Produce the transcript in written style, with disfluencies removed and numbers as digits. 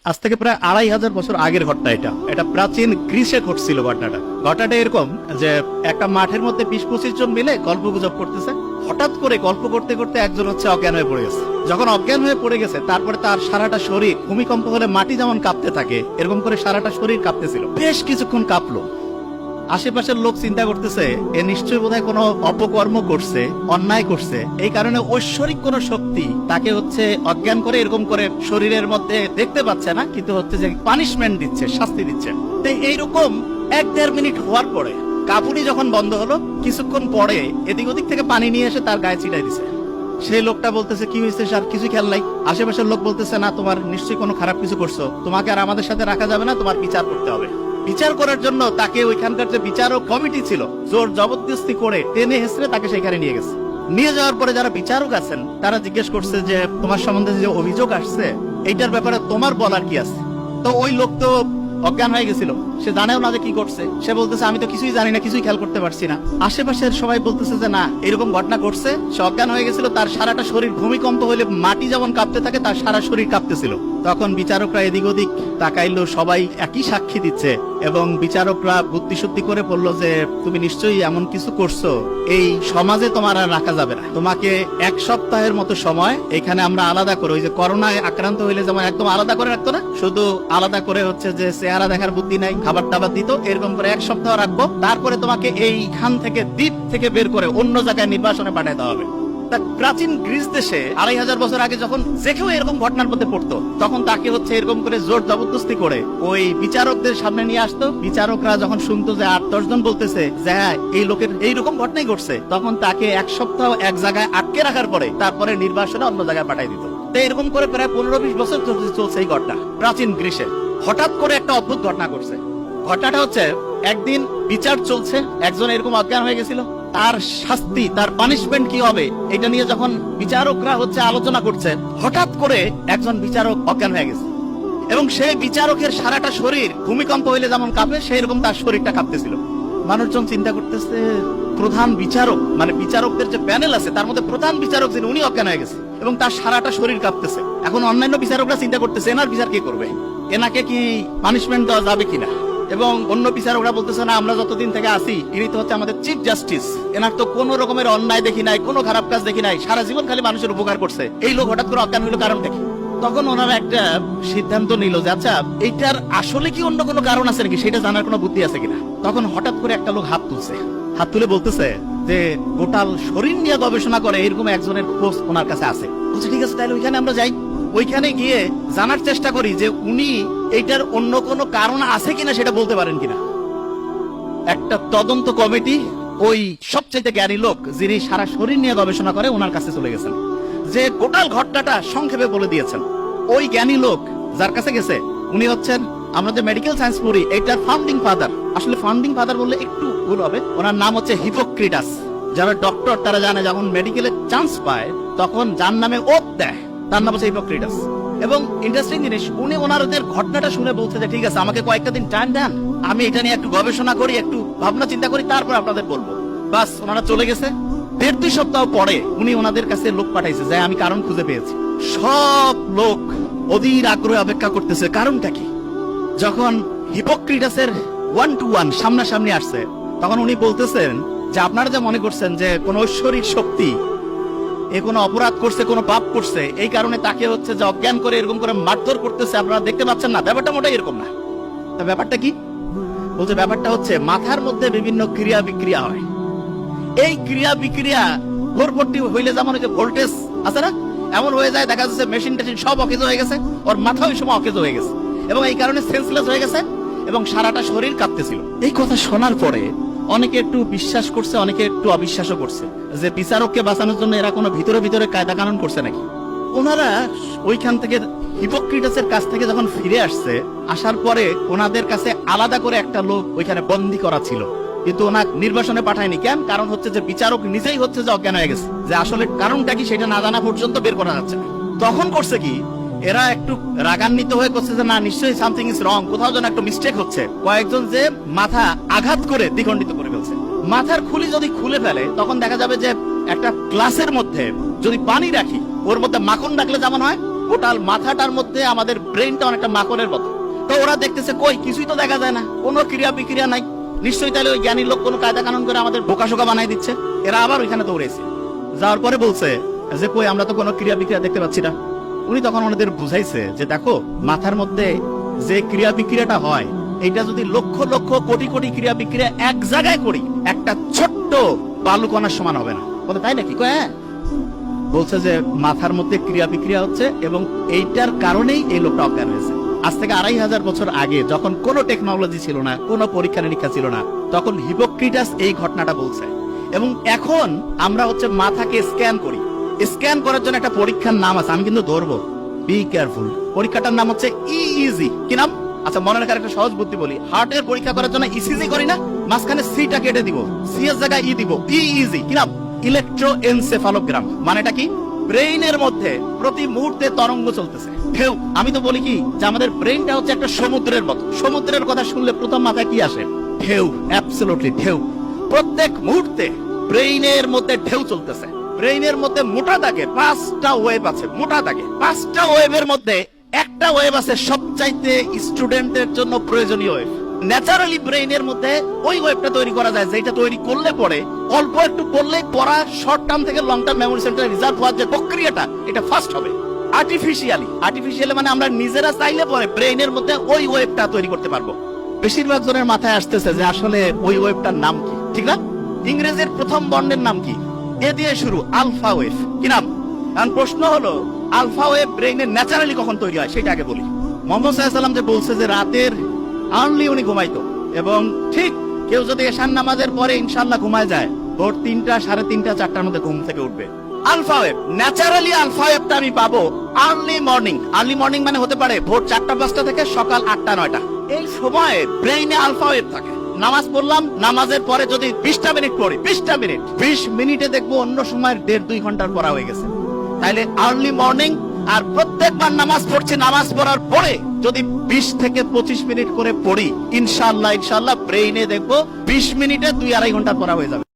আজ থেকে প্রায় 2500 বছর আগের ঘটনা এটা। এটা প্রাচীন গ্রিসে ঘটছিল ঘটনাটা এরকম যে একটা মাঠের মধ্যে 20-25 জন মিলে গল্প গুজব করতেছে। হঠাৎ করে গল্প করতে করতে একজন অজ্ঞান হয়ে পড়ে গেছে। যখন অজ্ঞান হয়ে পড়ে গেছে তারপরে তার সারাটা শরীর ভূমিকম্প হলে মাটি যেমন কাঁপতে থাকে এরকম করে সারাটা শরীর কাঁপতেছিল। বেশ কিছুক্ষণ কাঁপলো। আশেপাশের লোক চিন্তা করতেছে এ নিশ্চয়ই বোধহয় কোনো অপকর্ম করছে, অন্যায় করছে, এই কারণে ঐশ্বরিক কোন শক্তি তাকে অজ্ঞান করে এরকম করে শরীরের মধ্যে দেখতে পাচ্ছে না, কিন্তু যে পানিশমেন্ট দিচ্ছে, শাস্তি দিচ্ছে। তো এইরকম 1-1.5 মিনিট হওয়ার পরে কাঁপুনি যখন বন্ধ হলো, কিছুক্ষণ পরে এদিক ওদিক থেকে পানি নিয়ে এসে তার গায়ে ছিটাই দিছে। সেই লোকটা বলতেছে কি হয়েছে স্যার, কিছু খেয়াল নাই। আশেপাশের লোক বলতেছে না, তোমার নিশ্চয়ই কোনো খারাপ কিছু করছো, তোমাকে আর আমাদের সাথে রাখা যাবে না, তোমার বিচার করতে হবে। বিচার করার জন্য তাকে ওইখানকার যে বিচারক কমিটি ছিল জোর জবরদস্তি করে টেনে হেসড়ে তাকে সেখানে নিয়ে গেছে। নিয়ে যাওয়ার পরে যারা বিচারক আছেন তারা জিজ্ঞেস করছে যে তোমার সম্বন্ধে যে অভিযোগ আসছে এইটার ব্যাপারে তোমার বলার কি আছে। তো ওই লোক তো অজ্ঞান হয়ে গেছিল, সে জানেও না যে কি করছে। সে বলতেছে আমি তো কিছুই জানি না, কিছুই খেয়াল করতে পারছি না। আশেপাশের সবাই বলতেছে যে না, এরকম ঘটনা ঘটছে, সে অজ্ঞান হয়ে গেছিল, তার সারাটা শরীর ভূমিকম্প হলে মাটি যেমন কাঁপতে থাকে তার সারা শরীর কাঁপতেছিল। তখন বিচারকরা এদিক ওদিক তাকাইলো, সবাই একই সাক্ষী দিচ্ছে এবং বিচারকরা বুদ্ধিশুদ্ধি করে বলল যে তুমি নিশ্চয়ই এমন কিছু করছো, এই সমাজে তোমার আর রাখা যাবে না, তোমাকে 1 সপ্তাহের মতো সময় এখানে আমরা আলাদা করে, ওই যে করোনায় আক্রান্ত হইলে যেমন একদম আলাদা করে রাখতো না, শুধু আলাদা করে যে চেহারা দেখার বুদ্ধি নাই, খাবার টাবার দিত, এরকম করে 1 সপ্তাহ রাখবো, তারপরে তোমাকে এইখান থেকে দ্বীপ থেকে বের করে অন্য জায়গায় নির্বাসনে পাঠিয়ে দেওয়া হবে। প্রাচীন গ্রিস দেশে 2500 বছর আগে যখন যে কেউ এরকম ঘটনার মধ্যে পড়তো তখন তাকে এরকম করে জোর জবরদস্তি করে ওই বিচারকদের সামনে নিয়ে আসতো। বিচারকরা যখন শুনতো যে 8-10 জন বলতেছে যে হ্যাঁ এই লোকের এইরকম ঘটনাই ঘটছে, তখন তাকে 1 সপ্তাহ এক জায়গায় আটকে রাখার পরে তারপরে নির্বাসনে অন্য জায়গায় পাঠিয়ে দিত। তো এরকম করে প্রায় 15-20 বছর চলছে এই ঘটনা প্রাচীন গ্রিসে। হঠাৎ করে একটা অদ্ভুত ঘটনা ঘটছে। ঘটনাটা একদিন বিচার চলছে, একজন এরকম অজ্ঞান হয়ে গেছিল, তার শাস্তি, তার পানিশমেন্ট কি হবে এটা নিয়ে যখন বিচারকরা আলোচনা করছে, হঠাৎ করে একজন বিচারক অজ্ঞান হয়ে গেছে এবং সেই বিচারকের সারাটা শরীর ভূমিকম্প হইলে যেমন কাঁপে সেরকম তার শরীরটা কাঁপতেছিল। মানুষজন চিন্তা করতেছে প্রধান বিচারক, মানে বিচারকদের যে প্যানেল আছে তার মধ্যে প্রধান বিচারক যিনি, উনি অজ্ঞান হয়ে গেছে এবং তার সারাটা শরীর কাঁপতেছে। এখন অন্যান্য বিচারকরা চিন্তা করতেছে এনার বিচার কে করবে, এনাকে কি পানিশমেন্ট দেওয়া যাবে কিনা। এবং অন্য বিচারকরা বলতেছে না, আমরা যতদিন থেকে আসি ইনি তো আমাদের চিফ জাস্টিস, এনার তো কোন রকমের অন্যায় দেখি নাই, কোনো খারাপ কাজ দেখি নাই, সারা জীবন খালি মানুষের উপকার করছে, এই লোক হঠাৎ করে অজ্ঞান হইলো কারণ দেখি। তখন ওনারা একটা সিদ্ধান্ত নিল যে আচ্ছা এইটার আসলে কি অন্য কোনো কারণ আছে নাকি, সেটা জানার কোনো বুদ্ধি আছে কিনা। তখন হঠাৎ করে একটা লোক হাত তুলে বলতেছে যে গোটাল শরীর নিয়ে গবেষণা করে এরকম একজনের খোঁজ ওনার কাছে আছে। বলছে ঠিক আছে, তাহলে ওইখানে আমরা যাই, ওইখানে গিয়ে জানার চেষ্টা করি যে উনি এইটার অন্য কোনো কারণ আছে কিনা সেটা বলতে পারেন কিনা। একটা তদন্ত কমিটি ওই সবচেয়ে জ্ঞানী লোক যিনি সারা শরীর নিয়ে গবেষণা করে ওনার কাছে চলে গেছেন, যে গোটাল ঘটনাটা সংক্ষেপে বলে দিয়েছেন। ওই জ্ঞানী লোক যার কাছে গেছে উনি আমরা যে মেডিকেল সায়েন্স পড়ি এইটার ফাউন্ডিং ফাদার। আসলে ফাউন্ডিং ফাদার বললে একটু ভুল হবে, ওনার নাম হিপোক্রেটাস। যারা ডক্টর তারা জানে যখন মেডিকেলে চান্স পায় তখন যার নামে ওত দেয় তার নাম হিপোক্রেটাস। এবং ইন্টারেস্টিং জিনিস, উনি ওনাদের ঘটনাটা শুনে বলছে যে ঠিক আছে আমাকে কয়েকটা দিন টাইম দেন, আমি এটা নিয়ে একটু গবেষণা করি, একটু ভাবনা চিন্তা করি, তারপর আপনাদের বলবো। বাস, ওনারা চলে গেছে। 1.5-2 সপ্তাহ পরে উনি ওনাদের কাছে লোক পাঠাইছে যে আমি কারণ খুঁজে পেয়েছি। সব লোক অধীর আগ্রহে অপেক্ষা করতেছে কারণটা কি। যখন হিপোক্রেটাসের 1-to-1 সামনাসামনি আসছে তখন উনি বলতেছেন যে আপনারা যে মনে করছেন যে কোন ঐশ্বরিক শক্তি এ কোনো অপরাধ করছে, কোনো পাপ করছে, এই কারণে তাকে যে অজ্ঞান করে এরকম করে মারধর করতেছে, আপনারা দেখতে পাচ্ছেন না, ব্যাপারটা মোটেই এরকম না। ব্যাপারটা কি বলছে, ব্যাপারটা মাথার মধ্যে বিভিন্ন ক্রিয়া বিক্রিয়া হয়। এই ক্রিয়া বিক্রিয়া ভোরভর্তি হইলে যেমন ভোল্টেজ আছে না, এমন হয়ে যায়, দেখা যাচ্ছে মেশিন টেশিন সব অকেজ হয়ে গেছে, ওর মাথা ওই সময় অকেজ হয়ে গেছে এবং এই কারণে সেন্সলেস হয়ে গেছে এবং সারাটা শরীর কাঁপতেছিল। এই কথা শোনার পরে অনেকে একটু বিশ্বাস করছে, অনেকে একটু অবিশ্বাসও করছে যে বিচারককে বাঁচানোর জন্য এরা কোনো ভিতরে ভিতরে কায়দা কানুন করছে নাকি। ওনারা ওইখান থেকে হিপোক্রেটাসের কাছ থেকে যখন ফিরে আসছে, আসার পরে ওনাদের কাছে আলাদা করে একটা লোক ওইখানে বন্দী করা ছিল, কিন্তু ওনার নির্বাসনে পাঠায়নি। কেন? কারণ যে বিচারক নিজেই যে অজ্ঞান হয়ে গেছে, যে আসলে কারণটা কি সেটা না জানা পর্যন্ত বের করা যাচ্ছে না। তখন করছে কি, এরা একটু রাগান্বিত হয়ে করছে যে না, নিশ্চয়ই সামথিং ইজ রং, কোথাও যেন একটা মিস্টেক হচ্ছে। কয়েকজন যে মাথা আঘাত করে দ্বিখণ্ডিত করে ফেলছে। মাথার খুলি যদি খুলে ফেলে তখন দেখা যাবে যে একটা গ্লাসের মধ্যে যদি পানি রাখি, ওর মধ্যে মাখন রাখলে যেমন হয় টোটাল মাথাটার মধ্যে আমাদের ব্রেনটা অনেকটা মাকড়ের মতো। তো ওরা দেখতেছে কই কিছুই তো দেখা যায় না, কোনো ক্রিয়া বিক্রিয়া নাই, নিশ্চয়ই তাহলে ওই জ্ঞানী লোক কোনো কায়দা কানুন করে আমাদের বোকাশোকা বানাই দিচ্ছে। এরা আবার ওইখানে দৌড়েছে, যাওয়ার পরে বলছে যে কই আমরা তো কোনো ক্রিয়া বিক্রিয়া দেখতে পাচ্ছি না। উনি তখন ওনাদের বুঝাইছে যে দেখো মাথার মধ্যে যে ক্রিয়া বিক্রিয়াটা হয় এটা যদি লক্ষ লক্ষ কোটি কোটি ক্রিয়া বিক্রিয়া এক জায়গায় করি একটা ছোট্ট বালুকণার সমান হবে না। বলে তাই নাকি? কয় হ্যাঁ। বলছে যে মাথার মধ্যে ক্রিয়া বিক্রিয়া হচ্ছে এবং এইটার কারণেই এই লোকটা অজ্ঞান হয়েছে। আজ থেকে 2500 বছর আগে যখন কোনো টেকনোলজি ছিল না, কোনো পরীক্ষা নিরীক্ষা ছিল না, তখন হিপোক্রেটাস এই ঘটনাটা বলছে। এবং এখন আমরা হচ্ছে মাথাকে স্ক্যান করি, স্ক্যান করার জন্য একটা পরীক্ষার নাম আছে, আমি কিন্তু ধরবো, বি কেয়ারফুল। পরীক্ষাটার নাম হচ্ছে ইইজি। কি নাম? আচ্ছা মনে রাখার একটা সহজ বুদ্ধি বলি, হার্টের পরীক্ষা করার জন্য ইসিজি করি না, মাঝখানে সিটা কেটে দিব, সি এর জায়গায় ই দিব, ইইজি। কি নাম? ইলেকট্রোএনসেফালোগ্রাম। মানেটা কি? ব্রেইনের মধ্যে প্রতি মুহূর্তে তরঙ্গ চলতেছে, ঢেউ। আমি তো বলি কি যে আমাদের ব্রেইনটা হচ্ছে একটা সমুদ্রের মতো। সমুদ্রের কথা শুনলে প্রথম মাথায় কি আসে? ঢেউ। অ্যাবসলিউটলি ঢেউ। প্রত্যেক মুহূর্তে ব্রেইনের মধ্যে ঢেউ চলতেছে। ব্রেইনের মধ্যে মোটা দাগে 5টা ওয়েভ আছে, মোটা দাগে 5টা ওয়েভের মধ্যে একটা ওয়েভ আছে সবচাইতে স্টুডেন্টের জন্য প্রয়োজনীয় ওয়েভ। ন্যাচারালি ব্রেইনের মধ্যে ওই ওয়েবটা তৈরি করা যায়, যেটা তৈরি করলে পরে অল্প একটু পড়লেই পড়া শর্ট টার্ম থেকে লং টার্ম মেমোরি সেন্টারে রিজার্ভ হওয়ার যে প্রক্রিয়াটা, এটা ফাস্ট হবে। আর্টিফিশিয়ালি মানে আমরা নিজেরা চাইলে পরে ব্রেইনের মধ্যে ওই ওয়েবটা তৈরি করতে পারবো। বেশিরভাগ জনের মাথায় আসতেছে যে আসলে ওই ওয়েবটার নাম কি, ঠিক না? ইংরেজির প্রথম বর্ণের নাম কি? এ দিয়ে শুরু, আলফা ওয়েভ। কি নাম? কারণ প্রশ্ন হলো আলফা ওয়েভ ব্রেইনের ন্যাচারালি কখন তৈরি হয় সেটা আগে বলি। মোহাম্মদ সাল্লাল্লাহু আলাইহি ওয়াসাল্লাম যে বলছে যে রাতের আর্লি উনি ঘুমাইতো, এবং ঠিক কেউ যদি এশার নামাজের পরে ইনশাআল্লাহ ঘুমায় যায়, ভোর 3টা, 3:30, 4টার মধ্যে ঘুম থেকে উঠবে। আলফা ওয়েভ, ন্যাচারালি আলফা ওয়েভটা আমি পাবো আর্লি মর্নিং। আর্লি মর্নিং মানে হতে পারে ভোর 4টা-5টা থেকে সকাল 8টা-9টা। এই সময়ে ব্রেইনে আলফা ওয়েভ থাকে। নামাজ পড়লাম, নামাজের পরে যদি 20টা মিনিট পড়ি, 20টা মিনিট, 20 মিনিটে দেখবো অন্য সময়ের 1.5-2 ঘন্টার পড়া হয়ে গেছে। তাইলে আর্লি মর্নিং। আর প্রত্যেকবার নামাজ পড়ছি, নামাজ পড়ার পরে যদি 20 থেকে 25 মিনিট করে পড়ি, ইনশাআল্লাহ ব্রেইনে দেখবো 20 মিনিটে 2-2.5 ঘন্টা পড়া হয়ে যাবে।